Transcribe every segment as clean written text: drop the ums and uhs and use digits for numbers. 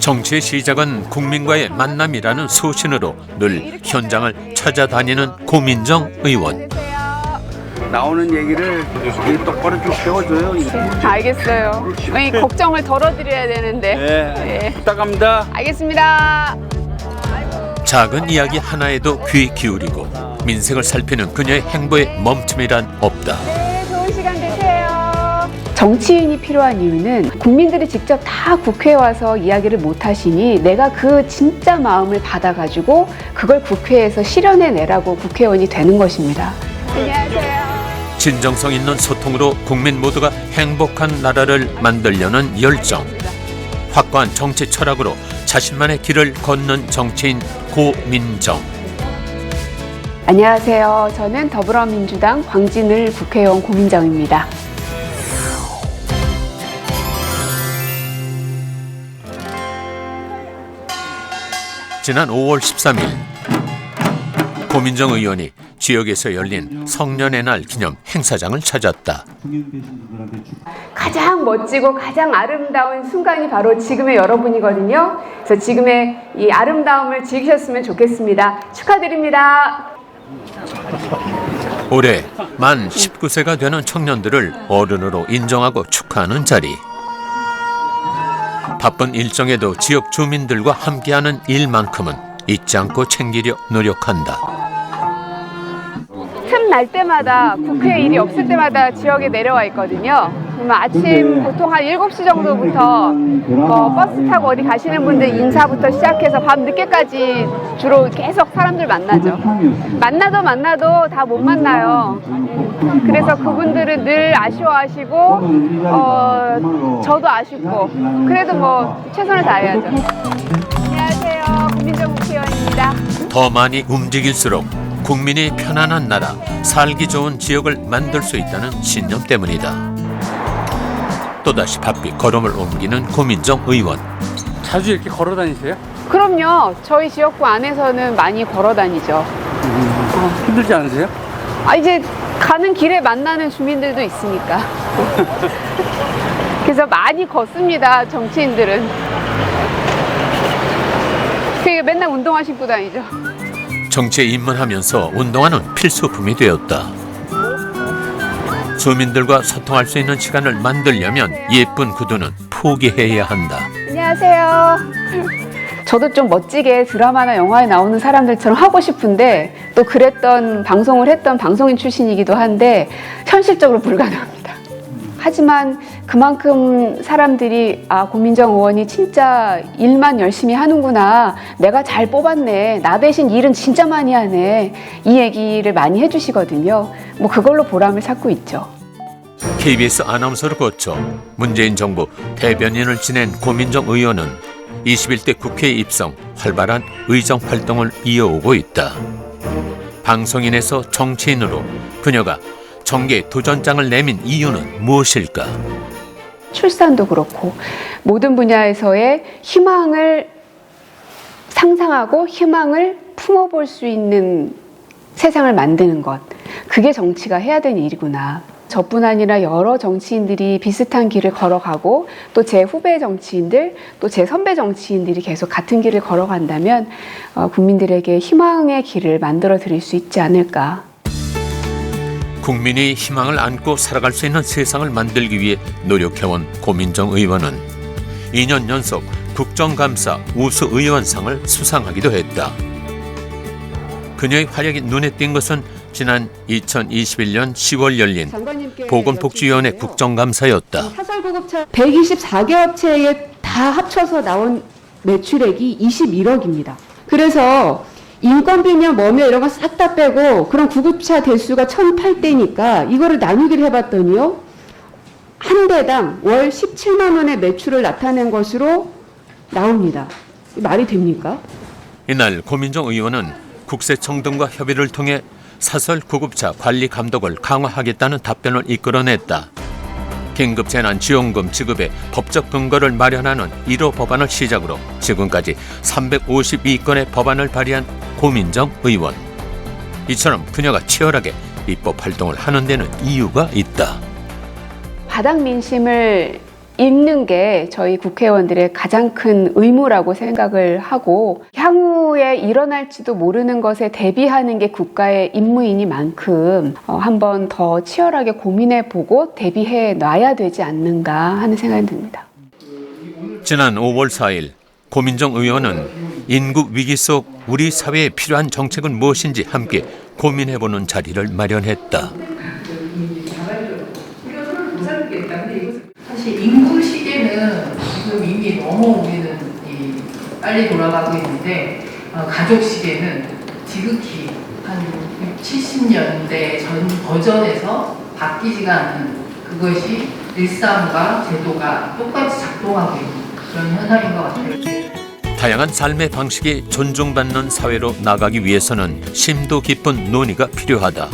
정치의 시작은 국민과의 만남이라는 소신으로 늘 현장을 찾아다니는 고민정 의원. 나오는 얘기를 똑바로 좀 세워줘요. 알겠어요. 이 걱정을 덜어드려야 되는데. 네. 부탁합니다. 알겠습니다. 작은 이야기 하나에도 귀 기울이고 민생을 살피는 그녀의 행보에 멈춤이란 없다. 네, 좋은 시간 되세요. 정치인이 필요한 이유는 국민들이 직접 다 국회에 와서 이야기를 못 하시니 내가 그 진짜 마음을 받아가지고 그걸 국회에서 실현해내라고 국회의원이 되는 것입니다. 안녕하세요. 진정성 있는 소통으로 국민 모두가 행복한 나라를 만들려는 열정. 확고한 정치 철학으로 자신만의 길을 걷는 정치인 고민정. 안녕하세요. 저는 더불어민주당 광진을 국회의원 고민정입니다. 지난 5월 13일 고민정 의원이 지역에서 열린 성년의 날 기념 행사장을 찾았다. 가장 멋지고 가장 아름다운 순간이 바로 지금의 여러분이거든요. 그래서 지금의 이 아름다움을 즐기셨으면 좋겠습니다. 축하드립니다. 올해 만 19세가 되는 청년들을 어른으로 인정하고 축하하는 자리. 바쁜 일정에도 지역 주민들과 함께하는 일만큼은 잊지 않고 챙기려 노력한다. 틈날 때마다 국회 일이 없을 때마다 지역에 내려와 있거든요. 그러면 아침 보통 한 7시 정도부터 버스 타고 어디 가시는 분들 인사부터 시작해서 밤 늦게까지 주로 계속 사람들 만나죠. 만나도 다 못 만나요. 그래서 그분들은 늘 아쉬워하시고 저도 아쉽고 그래도 뭐 최선을 다해야죠. 안녕하세요. 고민정 국회의원입니다. 더 많이 움직일수록 국민이 편안한 나라, 살기 좋은 지역을 만들 수 있다는 신념 때문이다. 또다시 바삐 걸음을 옮기는 고민정 의원. 자주 이렇게 걸어 다니세요? 그럼요. 저희 지역구 안에서는 많이 걸어 다니죠. 힘들지 않으세요? 이제 가는 길에 만나는 주민들도 있으니까. 그래서 많이 걷습니다. 정치인들은. 그게 맨날 운동화 신고 다니죠. 정치에 입문하면서 운동화는 필수품이 되었다. 주민들과 소통할 수 있는 시간을 만들려면 예쁜 구두는 포기해야 한다. 안녕하세요. 저도 좀 멋지게 드라마나 영화에 나오는 사람들처럼 하고 싶은데 또 그랬던 방송을 했던 방송인 출신이기도 한데 현실적으로 불가능합니다. 하지만 그만큼 사람들이 고민정 의원이 진짜 일만 열심히 하는구나. 내가 잘 뽑았네. 나 대신 일은 진짜 많이 하네. 이 얘기를 많이 해주시거든요. 뭐 그걸로 보람을 찾고 있죠. KBS 아나운서를 거쳐 문재인 정부 대변인을 지낸 고민정 의원은 21대 국회에 입성, 활발한 의정 활동을 이어오고 있다. 방송인에서 정치인으로 그녀가 정계 도전장을 내민 이유는 무엇일까? 출산도 그렇고 모든 분야에서의 희망을 상상하고 희망을 품어볼 수 있는 세상을 만드는 것. 그게 정치가 해야 되는 일이구나. 저뿐 아니라 여러 정치인들이 비슷한 길을 걸어가고 또 제 후배 정치인들, 또 제 선배 정치인들이 계속 같은 길을 걸어간다면 국민들에게 희망의 길을 만들어 드릴 수 있지 않을까. 국민이 희망을 안고 살아갈 수 있는 세상을 만들기 위해 노력해온 고민정 의원은 2년 연속 국정감사 우수의원상을 수상하기도 했다. 그녀의 활약이 눈에 띈 것은 지난 2021년 10월 열린 보건복지위원회 국정감사였다. 사설구급차 124개 업체에 다 합쳐서 나온 매출액이 21억입니다. 그래서 인건비며 뭐며 이런 거 싹 다 빼고 그럼 구급차 대수가 1,008대니까 이거를 나누기를 해봤더니요. 한 대당 월 17만 원의 매출을 나타낸 것으로 나옵니다. 말이 됩니까? 이날 고민정 의원은 국세청 등과 협의를 통해 사설 구급차 관리 감독을 강화하겠다는 답변을 이끌어냈다. 긴급재난지원금 지급의 법적 근거를 마련하는 1호 법안을 시작으로 지금까지 352건의 법안을 발의한 고민정 의원. 이처럼 그녀가 치열하게 입법 활동을 하는 데는 이유가 있다. 바닥 민심을 읽는 게 저희 국회의원들의 가장 큰 의무라고 생각을 하고 향후에 일어날지도 모르는 것에 대비하는 게 국가의 임무이니만큼 한번 더 치열하게 고민해보고 대비해 놔야 되지 않는가 하는 생각이 듭니다. 지난 5월 4일 고민정 의원은 인구 위기 속 우리 사회에 필요한 정책은 무엇인지 함께 고민해보는 자리를 마련했다. 사실 인구 시계는 지금 이미 너무 우리는 빨리 돌아가고 있는데 가족 시계는 지극히 한 70년대 전 버전에서 바뀌지가 않는 그것이 일상과 제도가 똑같이 작동하고 있는 그런 현상인 것 같아요. 다양한 삶의 방식이 존중받는 사회로 나가기 위해서는 심도 깊은 논의가 필요하다.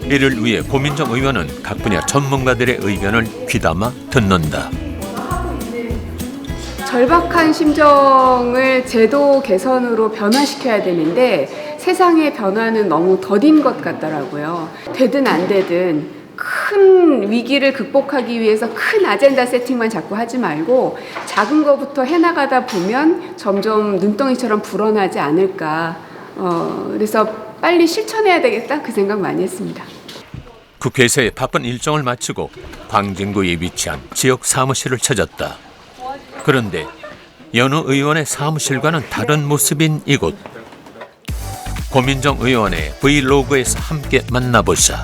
이를 위해 고민정 의원은 각 분야 전문가들의 의견을 귀담아 듣는다. 절박한 심정을 제도 개선으로 변화시켜야 되는데 세상의 변화는 너무 더딘 것 같더라고요. 되든 안 되든 큰 위기를 극복하기 위해서 큰 아젠다 세팅만 자꾸 하지 말고 작은 거부터 해나가다 보면 점점 눈덩이처럼 불어나지 않을까. 그래서 빨리 실천해야 되겠다 그 생각 많이 했습니다. 국회에서의 바쁜 일정을 마치고 광진구에 위치한 지역 사무실을 찾았다. 그런데 여느 의원의 사무실과는 다른 모습인 이곳. 고민정 의원의 브이로그에서 함께 만나보자.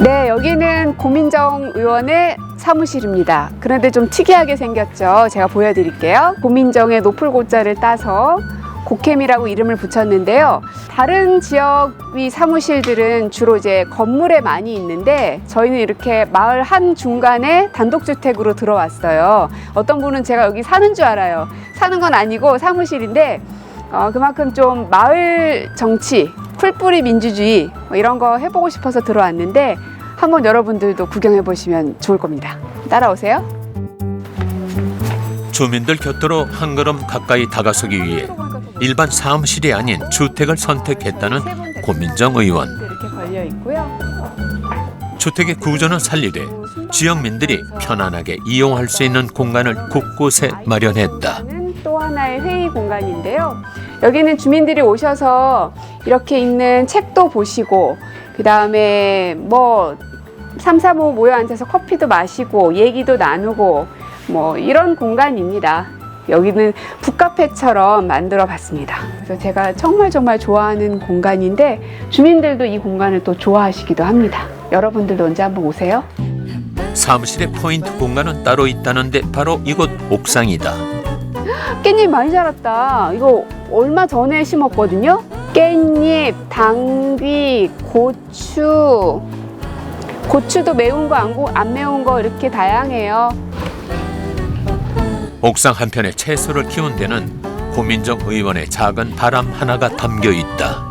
네, 여기는 고민정 의원의 사무실입니다. 그런데 좀 특이하게 생겼죠. 제가 보여드릴게요. 고민정의 노풀고자를 따서 고캠이라고 이름을 붙였는데요. 다른 지역의 사무실들은 주로 이제 건물에 많이 있는데 저희는 이렇게 마을 한 중간에 단독주택으로 들어왔어요. 어떤 분은 제가 여기 사는 줄 알아요. 사는 건 아니고 사무실인데 그만큼 좀 마을 정치, 풀뿌리 민주주의 이런 거 해보고 싶어서 들어왔는데 한번 여러분들도 구경해 보시면 좋을 겁니다. 따라오세요. 주민들 곁으로 한 걸음 가까이 다가서기 위해 일반 사무실이 아닌 주택을 선택했다는 고민정 의원. 이렇게 걸려 있고요. 주택의 구조는 살리되 지역민들이 편안하게 이용할 수 있는 공간을 곳곳에 마련했다. 또 하나의 회의 공간인데요. 여기는 주민들이 오셔서 이렇게 있는 책도 보시고 그다음에 뭐 3, 4, 5 모여 앉아서 커피도 마시고 얘기도 나누고 뭐 이런 공간입니다. 여기는 북카페처럼 만들어 봤습니다. 그래서 제가 정말 좋아하는 공간인데 주민들도 이 공간을 또 좋아하시기도 합니다. 여러분들도 언제 한번 오세요. 사무실의 포인트 공간은 따로 있다는데 바로 이곳 옥상이다. 깻잎 많이 자랐다. 이거 얼마 전에 심었거든요. 깻잎, 당귀, 고추도 매운 거 안 매운 거 이렇게 다양해요. 옥상 한편에 채소를 키운 데는 고민정 의원의 작은 바람 하나가 담겨 있다.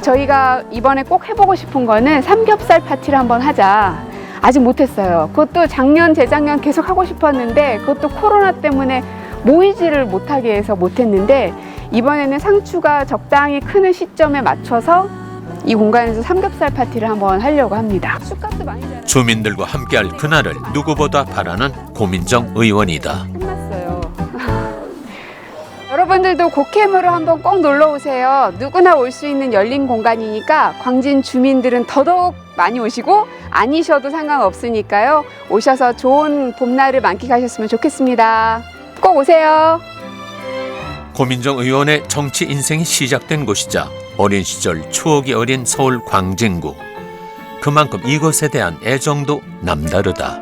저희가 이번에 꼭 해보고 싶은 거는 삼겹살 파티를 한번 하자. 아직 못했어요. 그것도 작년, 재작년 계속 하고 싶었는데 그것도 코로나 때문에 모이지를 못하게 해서 못했는데 이번에는 상추가 적당히 크는 시점에 맞춰서 이 공간에서 삼겹살 파티를 한번 하려고 합니다. 쑥갓도 많이 자라요. 주민들과 함께할 그날을 누구보다 바라는 고민정 의원이다. 끝났어요. 여러분들도 고캠으로 한번 꼭 놀러 오세요. 누구나 올 수 있는 열린 공간이니까 광진 주민들은 더더욱 많이 오시고 아니셔도 상관없으니까요. 오셔서 좋은 봄날을 만끽하셨으면 좋겠습니다. 꼭 오세요. 고민정 의원의 정치 인생이 시작된 곳이자 어린 시절 추억이 어린 서울 광진구. 그만큼 이것에 대한 애정도 남다르다.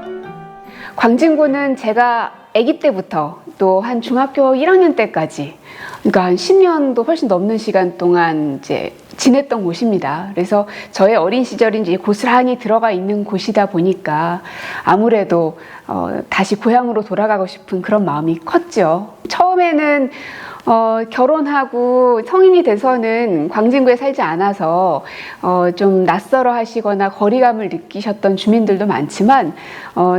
광진구는 제가 아기 때부터 또 한 중학교 1학년 때까지 그러니까 한 10년도 훨씬 넘는 시간 동안 이제 지냈던 곳입니다. 그래서 저의 어린 시절이 이제 고스란히 들어가 있는 곳이다 보니까 아무래도 다시 고향으로 돌아가고 싶은 그런 마음이 컸죠. 처음에는 결혼하고 성인이 돼서는 광진구에 살지 않아서 좀 낯설어 하시거나 거리감을 느끼셨던 주민들도 많지만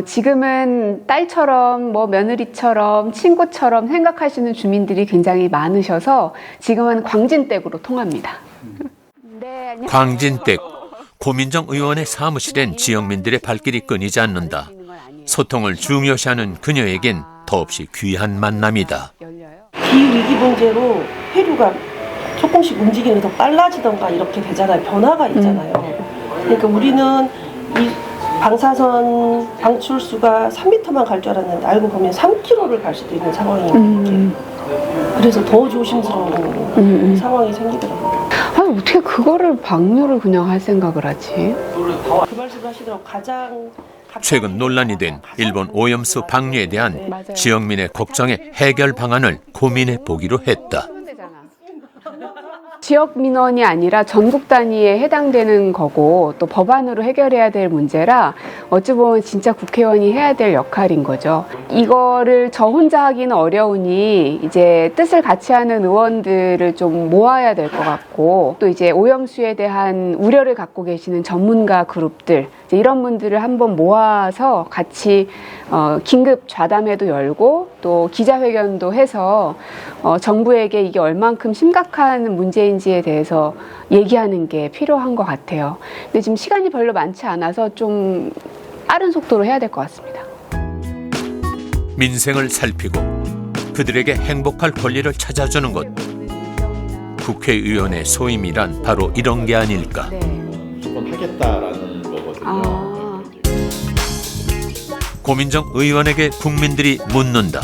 지금은 딸처럼 뭐 며느리처럼 친구처럼 생각하시는 주민들이 굉장히 많으셔서 지금은 광진댁으로 통합니다. 네, 안녕하세요. 광진댁, 고민정 의원의 사무실엔 지역민들의 발길이 끊이지 않는다. 소통을 중요시하는 그녀에겐 더없이 귀한 만남이다. 기후위기 문제로 해류가 조금씩 움직이는 더 빨라지던가 이렇게 되잖아요. 변화가 있잖아요. 그러니까 우리는 이 방사선 방출수가 3m만 갈 줄 알았는데 알고 보면 3km를 갈 수도 있는 상황인 거예요. 그래서 더 조심스러운 상황이 생기더라고요. 아니, 어떻게 그거를 방류를 그냥 할 생각을 하지? 그 말씀 하시더라고요. 가장 최근 논란이 된 일본 오염수 방류에 대한 맞아요. 지역민의 걱정의 해결 방안을 고민해 보기로 했다. 지역 민원이 아니라 전국 단위에 해당되는 거고 또 법안으로 해결해야 될 문제라 어찌 보면 진짜 국회의원이 해야 될 역할인 거죠. 이거를 저 혼자 하기는 어려우니 이제 뜻을 같이 하는 의원들을 좀 모아야 될 것 같고 또 이제 오염수에 대한 우려를 갖고 계시는 전문가 그룹들 이제 이런 분들을 한번 모아서 같이 긴급 좌담회도 열고 또 기자회견도 해서 정부에게 이게 얼만큼 심각한 문제인지에 대해서 얘기하는 게 필요한 것 같아요. 근데 지금 시간이 별로 많지 않아서 좀 빠른 속도로 해야 될 것 같습니다. 민생을 살피고 그들에게 행복할 권리를 찾아주는 것. 국회의원의 소임이란 바로 이런 게 아닐까. 네. 무조건 하겠다라는 거거든요. 아. 고민정 의원에게 국민들이 묻는다.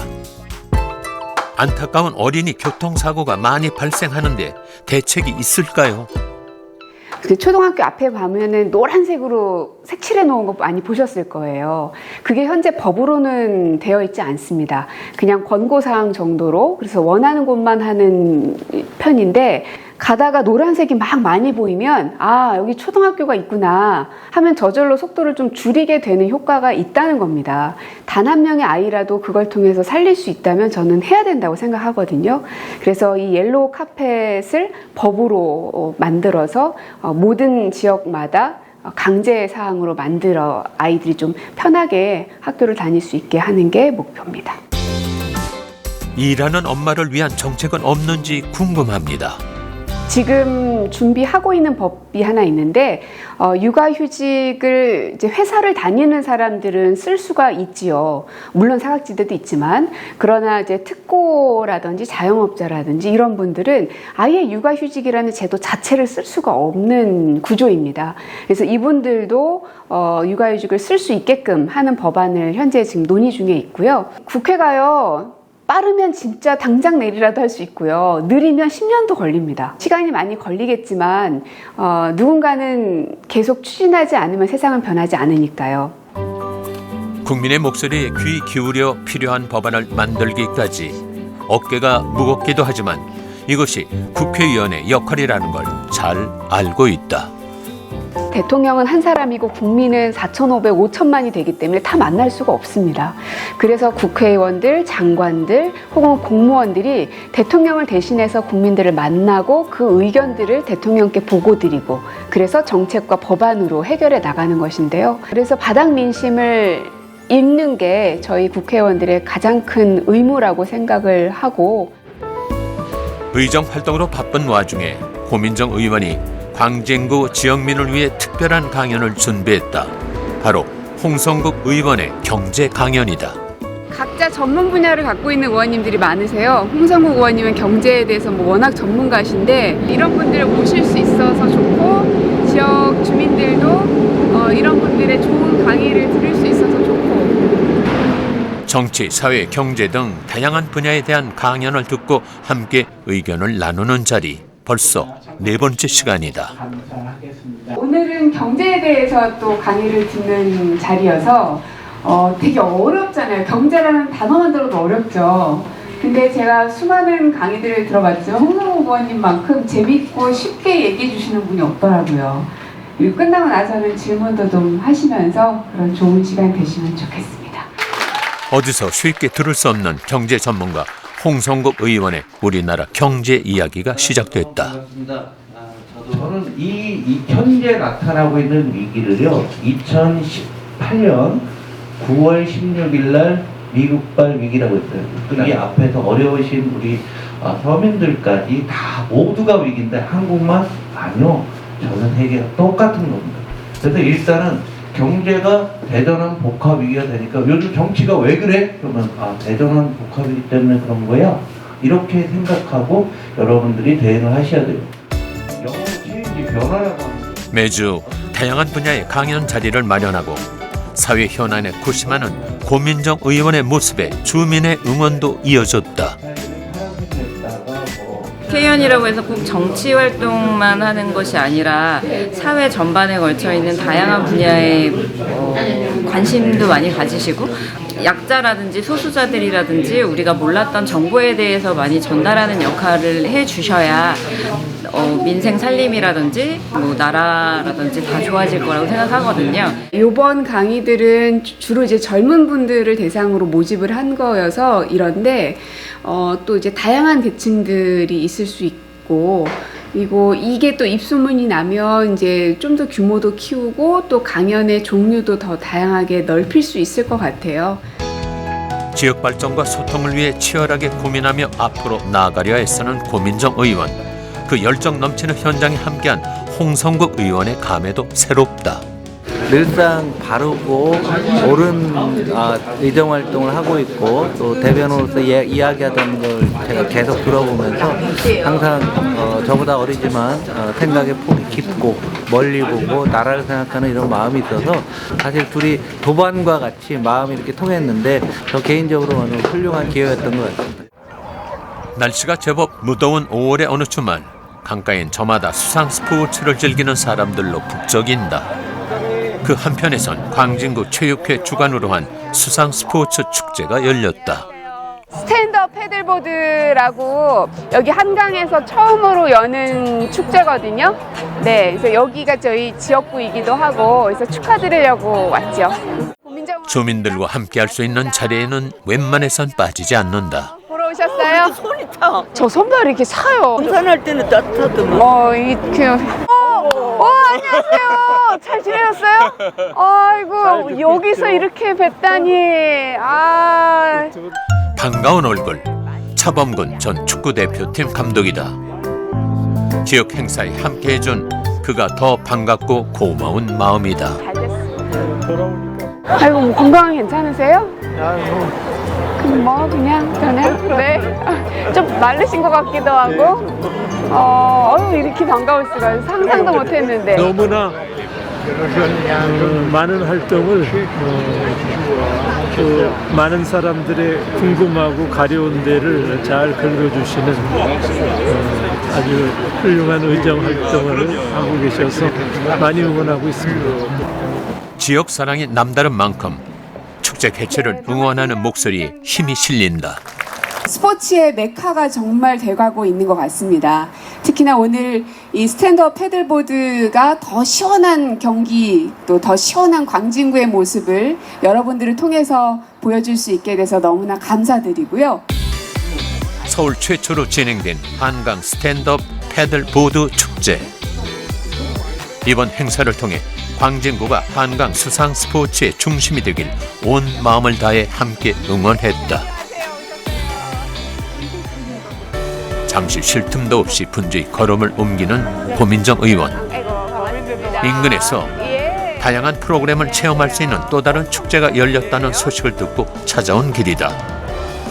안타까운 어린이 교통사고가 많이 발생하는데 대책이 있을까요? 그 초등학교 앞에 보면은 노란색으로 색칠해 놓은 거 많이 보셨을 거예요. 그게 현재 법으로는 되어 있지 않습니다. 그냥 권고사항 정도로 그래서 원하는 곳만 하는 편인데 가다가 노란색이 막 많이 보이면 아 여기 초등학교가 있구나 하면 저절로 속도를 좀 줄이게 되는 효과가 있다는 겁니다. 단 한 명의 아이라도 그걸 통해서 살릴 수 있다면 저는 해야 된다고 생각하거든요. 그래서 이 옐로우 카펫을 법으로 만들어서 모든 지역마다 강제 사항으로 만들어 아이들이 좀 편하게 학교를 다닐 수 있게 하는 게 목표입니다. 일하는 엄마를 위한 정책은 없는지 궁금합니다. 지금 준비하고 있는 법이 하나 있는데 육아휴직을 이제 회사를 다니는 사람들은 쓸 수가 있지요. 물론 사각지대도 있지만 그러나 이제 특고라든지 자영업자라든지 이런 분들은 아예 육아휴직이라는 제도 자체를 쓸 수가 없는 구조입니다. 그래서 이분들도 육아휴직을 쓸 수 있게끔 하는 법안을 현재 지금 논의 중에 있고요. 국회가요. 빠르면 진짜 당장 내리라도 할 수 있고요. 느리면 10년도 걸립니다. 시간이 많이 걸리겠지만 누군가는 계속 추진하지 않으면 세상은 변하지 않으니까요. 국민의 목소리에 귀 기울여 필요한 법안을 만들기까지 어깨가 무겁기도 하지만 이것이 국회의원의 역할이라는 걸 잘 알고 있다. 대통령은 한 사람이고 국민은 4,500, 5천만이 되기 때문에 다 만날 수가 없습니다. 그래서 국회의원들, 장관들 혹은 공무원들이 대통령을 대신해서 국민들을 만나고 그 의견들을 대통령께 보고드리고 그래서 정책과 법안으로 해결해 나가는 것인데요. 그래서 바닥 민심을 읽는 게 저희 국회의원들의 가장 큰 의무라고 생각을 하고 의정 활동으로 바쁜 와중에 고민정 의원이 광진구 지역민을 위해 특별한 강연을 준비했다. 바로 홍성국 의원의 경제 강연이다. 각자 전문 분야를 갖고 있는 의원님들이 많으세요. 홍성국 의원님은 경제에 대해서 워낙 전문가신데 이런 분들을 모실 수 있어서 좋고 지역 주민들도 이런 분들의 좋은 강의를 들을 수 있어서 좋고 정치, 사회, 경제 등 다양한 분야에 대한 강연을 듣고 함께 의견을 나누는 자리. 벌써 4번째 시간이다. 오늘은 경제에 대해서 또 강의를 듣는 자리여서 되게 어렵잖아요. 경제라는 단어만 들어도 어렵죠. 근데 제가 수많은 강의들을 들어봤지만 홍성국 의원님만큼 재밌고 쉽게 얘기해 주시는 분이 없더라고요. 그리고 끝나고 나서는 질문도 좀 하시면서 그런 좋은 시간 되시면 좋겠습니다. 어디서 쉽게 들을 수 없는 경제 전문가 홍성국 의원의 우리나라 경제 이야기가 시작됐다. 저는 이 현재 나타나고 있는 위기를요 2018년 9월 16일 날 미국발 위기라고 했어요. 이 앞에서 어려우신 우리 서민들까지 다 모두가 위기인데 한국만 아니요. 저는 세계가 똑같은 겁니다. 그래서 일단은 경제가 대전환 복합 위기가 되니까 요즘 정치가 왜 그래? 그러면 대전환 복합이기 때문에 그런 거야? 이렇게 생각하고 여러분들이 대응을 하셔야 돼요. 영어 체인지 변화라고 하는 거예요. 매주 다양한 분야의 강연 자리를 마련하고 사회 현안에 고심하는 고민정 의원의 모습에 주민의 응원도 이어졌다. K연이라고 해서 꼭 정치 활동만 하는 것이 아니라 사회 전반에 걸쳐 있는 다양한 분야에 관심도 많이 가지시고 약자라든지 소수자들이라든지 우리가 몰랐던 정보에 대해서 많이 전달하는 역할을 해주셔야 민생 살림이라든지 뭐 나라라든지 다 좋아질 거라고 생각하거든요. 이번 강의들은 주로 이제 젊은 분들을 대상으로 모집을 한 거여서 이런데 또 이제 다양한 계층들이 있을 수 있고 그리고 이게 또 입소문이 나면 이제 좀 더 규모도 키우고 또 강연의 종류도 더 다양하게 넓힐 수 있을 것 같아요. 지역 발전과 소통을 위해 치열하게 고민하며 앞으로 나아가려 애쓰는 고민정 의원. 그 열정 넘치는 현장에 함께한 홍성국 의원의 감회도 새롭다. 늘상 바르고 옳은 의정 활동을 하고 있고 또 대변으로서 이야기하던 걸 제가 계속 들어보면서 항상 저보다 어리지만 생각의 폭이 깊고 멀리 보고 나라를 생각하는 이런 마음이 있어서 사실 둘이 도반과 같이 마음이 이렇게 통했는데 저 개인적으로는 훌륭한 기회였던 것 같습니다. 날씨가 제법 무더운 5월의 어느 주말 강가엔 저마다 수상 스포츠를 즐기는 사람들로 북적인다. 그 한편에선 광진구 체육회 주관으로 한 수상 스포츠 축제가 열렸다. 스탠드업 패들보드라고 여기 한강에서 처음으로 여는 축제거든요. 네, 그래서 여기가 저희 지역구이기도 하고 그래서 축하드리려고 왔죠. 주민들과 함께할 수 있는 자리에는 웬만해선 빠지지 않는다. 보러 오셨어요? 손이 타. 저 손발 이렇게 차요. 등산할 때는 따뜻하더만. 이렇게. 안녕하세요. 잘 지내셨어요? 아이고, 여기서 이렇게 뵀다니. 반가운 얼굴, 차범근 전 축구대표팀 감독이다. 지역 행사에 함께해준 그가 더 반갑고 고마운 마음이다. 잘 됐어. 아이고, 뭐 건강 괜찮으세요? 그냥 네. 좀 마르신 것 같기도 하고. 이렇게 반가울 수가 상상도 못했는데. 너무나 많은 활동을 많은 사람들의 궁금하고 가려운 데를 잘 긁어주시는 아주 훌륭한 의정 활동을 하고 계셔서 많이 응원하고 있습니다. 지역 사랑이 남다른 만큼 축제 개최를 응원하는 목소리에 힘이 실린다. 스포츠의 메카가 정말 돼가고 있는 것 같습니다. 특히나 오늘 이 스탠드업 패들보드가 더 시원한 경기 또 더 시원한 광진구의 모습을 여러분들을 통해서 보여줄 수 있게 돼서 너무나 감사드리고요. 서울 최초로 진행된 한강 스탠드업 패들보드 축제. 이번 행사를 통해 광진구가 한강 수상 스포츠의 중심이 되길 온 마음을 다해 함께 응원했다. 잠시 쉴 틈도 없이 분주히 걸음을 옮기는 고민정 의원. 인근에서 다양한 프로그램을 체험할 수 있는 또 다른 축제가 열렸다는 소식을 듣고 찾아온 길이다.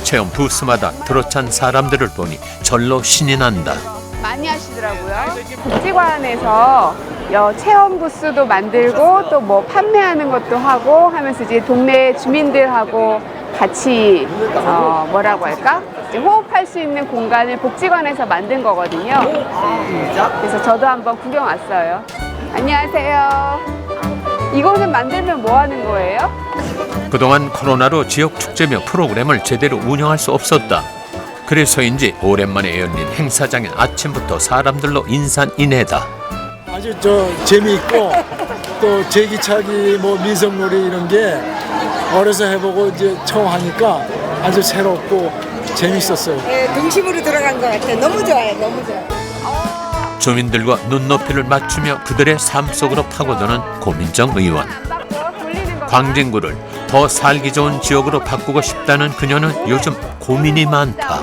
체험 부스마다 들어찬 사람들을 보니 절로 신이 난다. 많이 하시더라고요. 복지관에서 체험 부스도 만들고 또 뭐 판매하는 것도 하고 하면서 이제 동네 주민들하고 같이 뭐라고 할까? 호흡할 수 있는 공간을 복지관에서 만든 거거든요. 그래서 저도 한번 구경 왔어요. 안녕하세요. 이곳을 만들면 뭐 하는 거예요? 그동안 코로나로 지역 축제며 프로그램을 제대로 운영할 수 없었다. 그래서인지 오랜만에 열린 행사장엔 아침부터 사람들로 인산인해다. 아주 재미있고 또 제기차기 뭐 민속놀이 이런 게 어려서 해보고 이제 처음 하니까 아주 새롭고 재밌었어요. 네, 동심으로 돌아간 것 같아요. 너무 좋아요. 너무 좋아요. 주민들과 눈높이를 맞추며 그들의 삶 속으로 파고드는 고민정 의원. 광진구를 더 살기 좋은 지역으로 바꾸고 싶다는 그녀는 요즘 고민이 많다.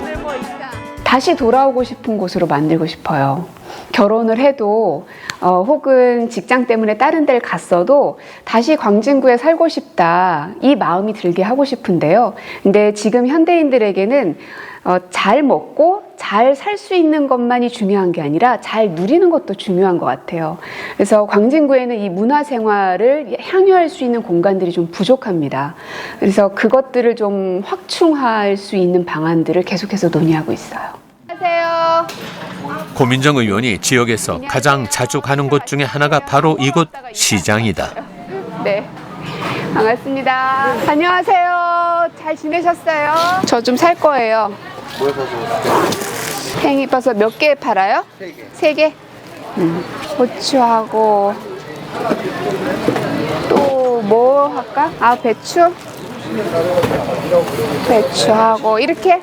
다시 돌아오고 싶은 곳으로 만들고 싶어요. 결혼을 해도 혹은 직장 때문에 다른 데를 갔어도 다시 광진구에 살고 싶다 이 마음이 들게 하고 싶은데요. 근데 지금 현대인들에게는 잘 먹고 잘 살 수 있는 것만이 중요한 게 아니라 잘 누리는 것도 중요한 것 같아요. 그래서 광진구에는 이 문화생활을 향유할 수 있는 공간들이 좀 부족합니다. 그래서 그것들을 좀 확충할 수 있는 방안들을 계속해서 논의하고 있어요. 안녕하세요. 고민정 의원이 지역에서 가장 자주 가는 곳 중에 하나가 바로 이곳 시장이다. 네, 반갑습니다. 안녕하세요. 잘 지내셨어요? 저 좀 살 거예요. 뭐 사세요? 팽이버섯 몇 개 팔아요? 3개. 고추하고 또 뭐 할까? 아, 배추? 배추하고 이렇게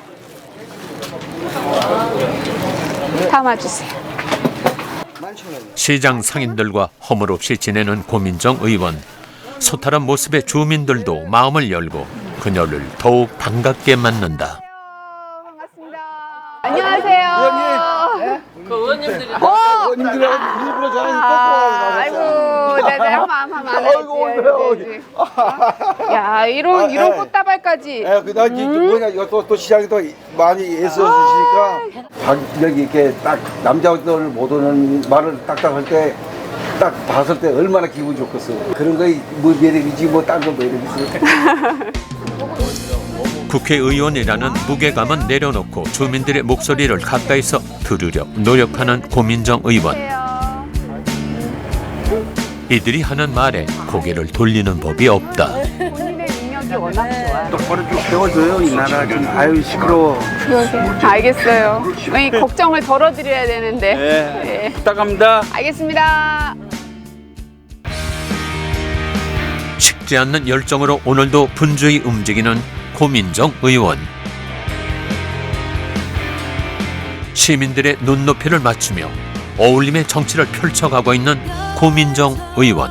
담아주세요. 시장 상인들과 허물없이 지내는 고민정 의원. 소탈한 모습의 주민들도 마음을 열고 그녀를 더욱 반갑게 맞는다. 안녕하세요. 그 의원님들하고 일부러 저한테 꺾어. 아이고, 내가 한번 안아야지. 야, 이런 꽃다발까지. 나 뭐냐 이거 또 시장에 또 많이 애써 주시니까 여기 이렇게 딱 남자들 못 오는 말을 딱딱할 때 딱 봤을 때 얼마나 기분 좋겠어. 그런 거에 뭐 매력이지 뭐 딴 거 매력 있어. 국회의원이라는 무게감은 내려놓고 주민들의 목소리를 가까이서 들으려 노력하는 고민정 의원. 이들이 하는 말에 고개를 돌리는 법이 없다. 본인의 능력이 워낙 좋아요. 똑바로 좀 배워줘요 이 나라 좀. 아유 시끄러워. 알겠어요. 이 걱정을 덜어드려야 되는데. 네. 이따 갑니다. 알겠습니다. 식지 않는 열정으로 오늘도 분주히 움직이는 고민정 의원. 시민들의 눈높이를 맞추며 어울림의 정치를 펼쳐가고 있는 고민정 의원.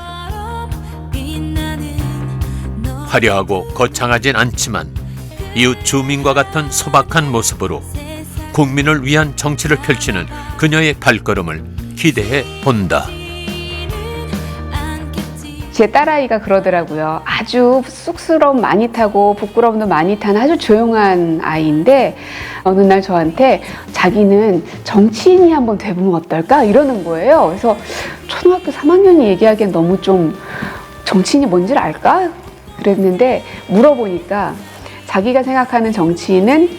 화려하고 거창하진 않지만 이웃 주민과 같은 소박한 모습으로 국민을 위한 정치를 펼치는 그녀의 발걸음을 기대해 본다. 제 딸아이가 그러더라고요. 아주 쑥스러움 많이 타고 부끄러움도 많이 타는 아주 조용한 아이인데 어느 날 저한테 자기는 정치인이 한번 돼보면 어떨까? 이러는 거예요. 그래서 초등학교 3학년이 얘기하기엔 너무 좀 정치인이 뭔지를 알까? 그랬는데 물어보니까 자기가 생각하는 정치인은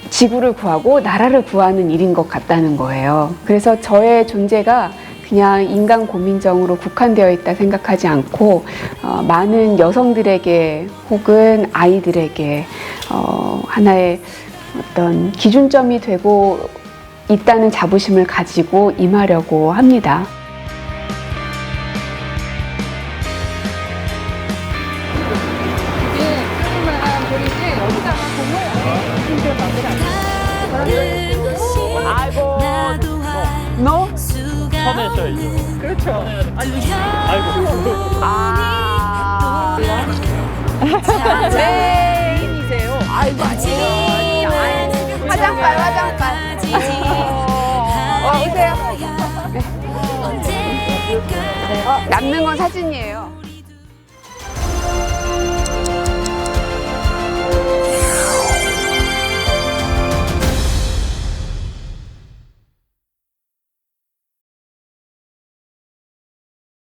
지구를 구하고 나라를 구하는 일인 것 같다는 거예요. 그래서 저의 존재가 그냥 인간 고민정으로 국한되어 있다 생각하지 않고 많은 여성들에게 혹은 아이들에게 하나의 어떤 기준점이 되고 있다는 자부심을 가지고 임하려고 합니다. 아이고, 너? 쳐내셔야죠. 그렇죠. 아이고. 아. 메인이세요. 아이고, 아니에요. 화장빨, 화장빨. 오세요. 네. 남는 건 사진이에요.